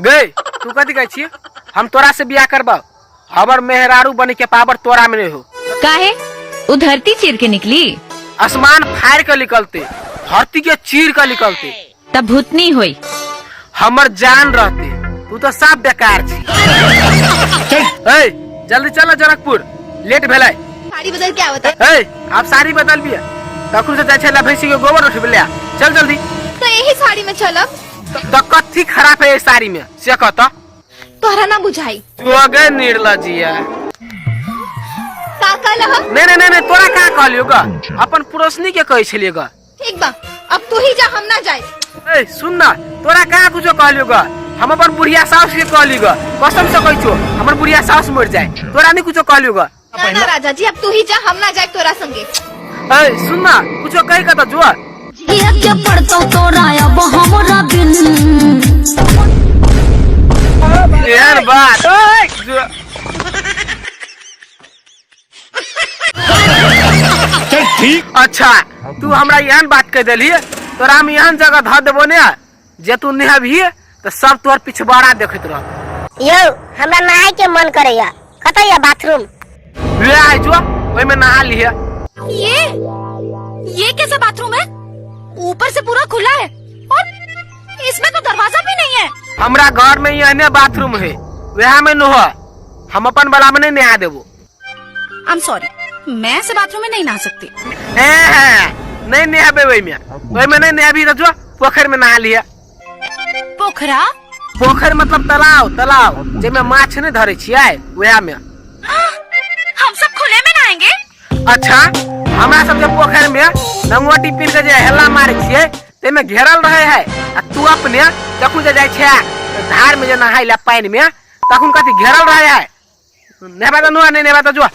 गए तू कथी कह छी हम तोरा से बियाह करबा हमर मेहरारू बने के पावर तोरा में नहीं हो काहे उ धरती चीर के निकली आसमान फाड़ के निकलते धरती के चीर के निकलते तब भूतनी होई हमर जान रहते तू तो सब बेकार छी ए जल्दी चलो जनकपुर लेट भेलै साड़ी बदल के आवत है ए आप साड़ी बदल बिया तखन से जाय छै भैंसी के गोबर उठबे ले चल जल्दी तो यही साड़ी में चलब तो कथी खराब है इस साड़ी में से कहता तोहरा ना बुझाई तू अगे निर्लजिया का कहलह नहीं तोरा का कहलियो ग अपन पुरोसनी के कहै छलिए ग ठीक बा अब तू ही जा हम ना जाए ए सुन ना तोरा का कुछो कहलियो ग हम अपन बुढ़िया सास के कहली ग कसम से कहै छो हमर बुढ़िया सास मर जाए तोरा नहीं कुछो कहलियो ग ना राजा जी अब तू ही जा हम ना जाए तोरा संगे ए सुन ना कुछो कहि के तो जो के पड़तो तोरा अब हमरा बिन यार बात चल ठीक अच्छा तू हमरा यहन बात कह देली तोरा हम यहन जगह ध देबो ने जे तू नहीं अभी तो सब तोर पिछवाड़ा देखत रह यो हमरा नहाय के मन करैया कतय या बाथरूम ले आइ जो ओइ में नहा लिहे ये कैसा बाथरूम है ऊपर से पूरा खुला है और इसमें तो दरवाजा भी नहीं है हमरा घर में यहने बाथरूम है वह में न हो हम अपन बड़ा में नहीं नहा देबो आई एम सॉरी मैं ऐसे बाथरूम में नहीं नहा सकती नहीं नहाबे ओइ में नहीं नहाबी तो जो पोखर में नहा लिहे पोखरा पोखर मतलब तालाब जेमे माछ नहीं धरे छियै वह में हम सब खुले में नहाएंगे अच्छा हमरा सब जब पोखर में नंगोटी पीन के जे हेला मारे छियै ते में घेरल रहे है आ तू अपने जखन जे जाय छै धार में जे नहाइला पानी में तखन कथि घेरल रहे है नेबा तो नुआ नहीं नेबा तो जो